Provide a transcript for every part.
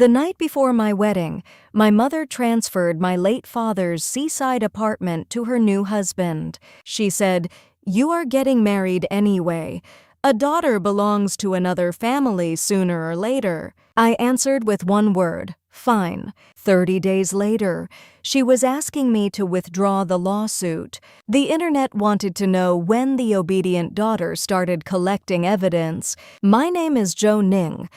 The night before my wedding, my mother transferred my late father's seaside apartment to her new husband. She said, "You are getting married anyway. A daughter belongs to another family sooner or later." I answered with one word, "Fine." 30 days later, she was asking me to withdraw the lawsuit. The internet wanted to know when the obedient daughter started collecting evidence. My name is Jo Ning.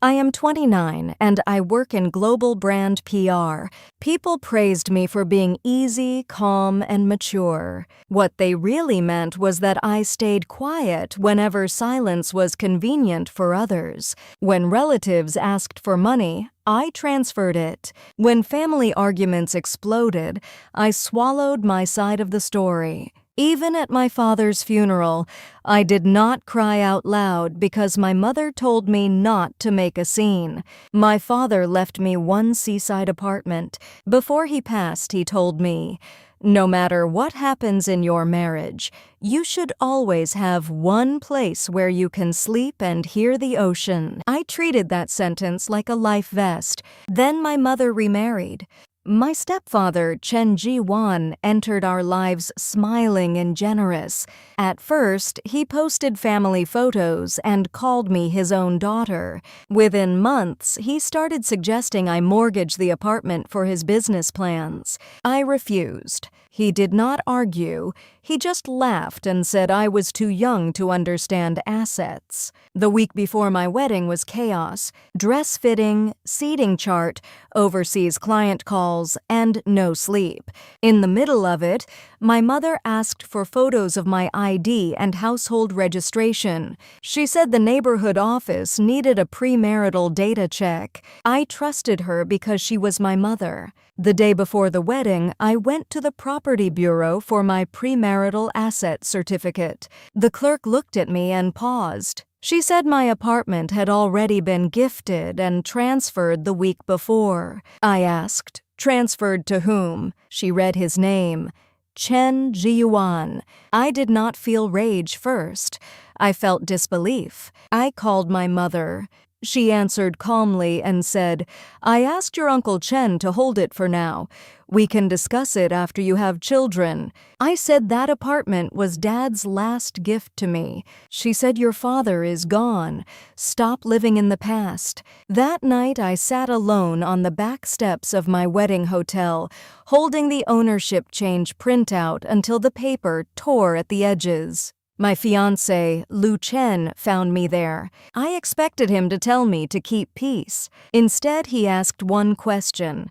I am 29 and I work in global brand PR. People praised me for being easy, calm, and mature. What they really meant was that I stayed quiet whenever silence was convenient for others. When relatives asked for money, I transferred it. When family arguments exploded, I swallowed my side of the story. Even at my father's funeral, I did not cry out loud because my mother told me not to make a scene. My father left me one seaside apartment. Before he passed, he told me, "No matter what happens in your marriage, you should always have one place where you can sleep and hear the ocean." I treated that sentence like a life vest. Then my mother remarried. My stepfather, Chen Ji-wan, entered our lives smiling and generous. At first, he posted family photos and called me his own daughter. Within months, he started suggesting I mortgage the apartment for his business plans. I refused. He did not argue. He just laughed and said I was too young to understand assets. The week before my wedding was chaos: dress fitting, seating chart, overseas client calls, and no sleep. In the middle of it, my mother asked for photos of my ID and household registration. She said the neighborhood office needed a premarital data check. I trusted her because she was my mother. The day before the wedding, I went to the property bureau for my premarital asset certificate. The clerk looked at me and paused. She said my apartment had already been gifted and transferred the week before. I asked, "Transferred to whom?" She read his name, Chen Ji-wan. I did not feel rage first. I felt disbelief. I called my mother. She answered calmly and said, "I asked your Uncle Chen to hold it for now. We can discuss it after you have children." I said that apartment was Dad's last gift to me. She said, "Your father is gone. Stop living in the past." That night I sat alone on the back steps of my wedding hotel, holding the ownership change printout until the paper tore at the edges. My fiancé, Lu Chen, found me there. I expected him to tell me to keep peace. Instead, he asked one question: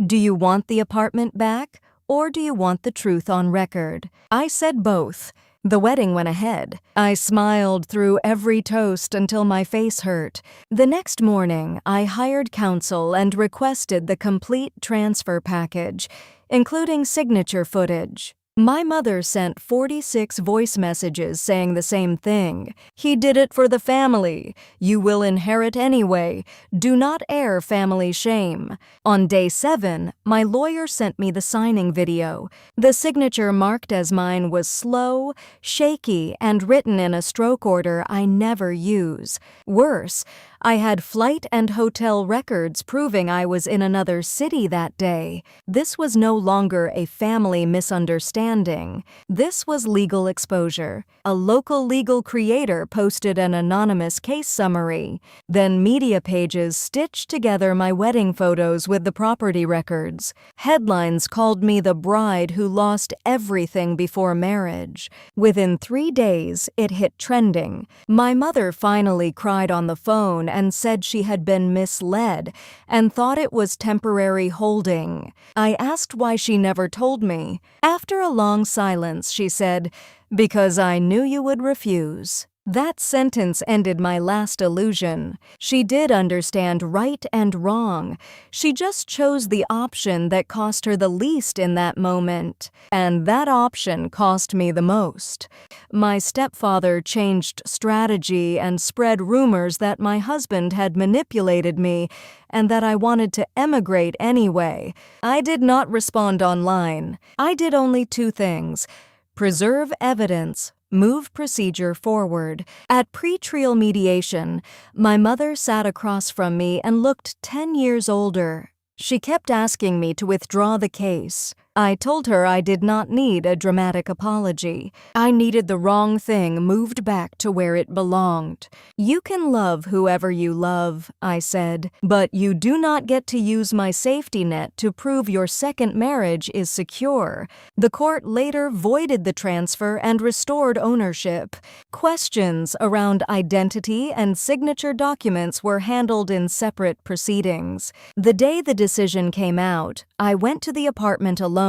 "Do you want the apartment back, or do you want the truth on record?" I said both. The wedding went ahead. I smiled through every toast until my face hurt. The next morning, I hired counsel and requested the complete transfer package, including signature footage. My mother sent 46 voice messages saying the same thing. "He did it for the family. You will inherit anyway. Do not air family shame." On day 7, my lawyer sent me the signing video. The signature marked as mine was slow, shaky, and written in a stroke order I never use. Worse, I had flight and hotel records proving I was in another city that day. This was no longer a family misunderstanding. This was legal exposure. A local legal creator posted an anonymous case summary. Then media pages stitched together my wedding photos with the property records. Headlines called me the bride who lost everything before marriage. Within 3 days, it hit trending. My mother finally cried on the phone and said she had been misled and thought it was temporary holding. I asked why she never told me. After a long silence, she said, "Because I knew you would refuse." That sentence ended my last illusion. She did understand right and wrong. She just chose the option that cost her the least in that moment. And that option cost me the most. My stepfather changed strategy and spread rumors that my husband had manipulated me and that I wanted to emigrate anyway. I did not respond online. I did only 2 things: preserve evidence, Move procedure forward. At pretrial mediation, my mother sat across from me and looked 10 years older. She kept asking me to withdraw the case. I told her I did not need a dramatic apology. I needed the wrong thing moved back to where it belonged. You can love whoever you love, I said, but you do not get to use my safety net to prove your second marriage is secure. The court later voided the transfer and restored ownership. Questions around identity and signature documents were handled in separate proceedings. The day the decision came out, I went to the apartment alone.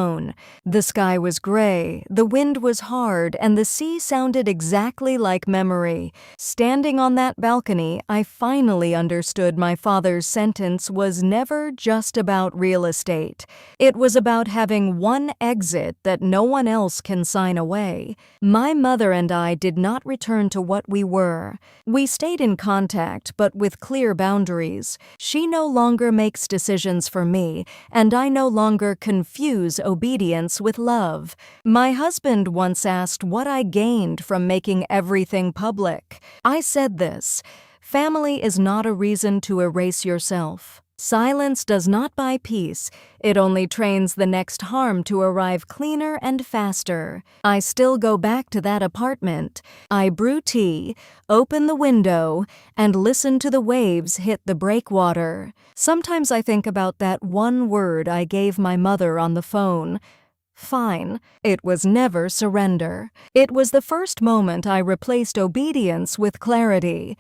The sky was gray, the wind was hard, and the sea sounded exactly like memory. Standing on that balcony, I finally understood my father's sentence was never just about real estate. It was about having one exit that no one else can sign away. My mother and I did not return to what we were. We stayed in contact, but with clear boundaries. She no longer makes decisions for me, and I no longer confuse obedience with love. My husband once asked what I gained from making everything public. I said this: family is not a reason to erase yourself. Silence does not buy peace. It only trains the next harm to arrive cleaner and faster. I still go back to that apartment. I brew tea, open the window, and listen to the waves hit the breakwater. Sometimes I think about that one word I gave my mother on the phone. Fine. It was never surrender. It was the first moment I replaced obedience with clarity.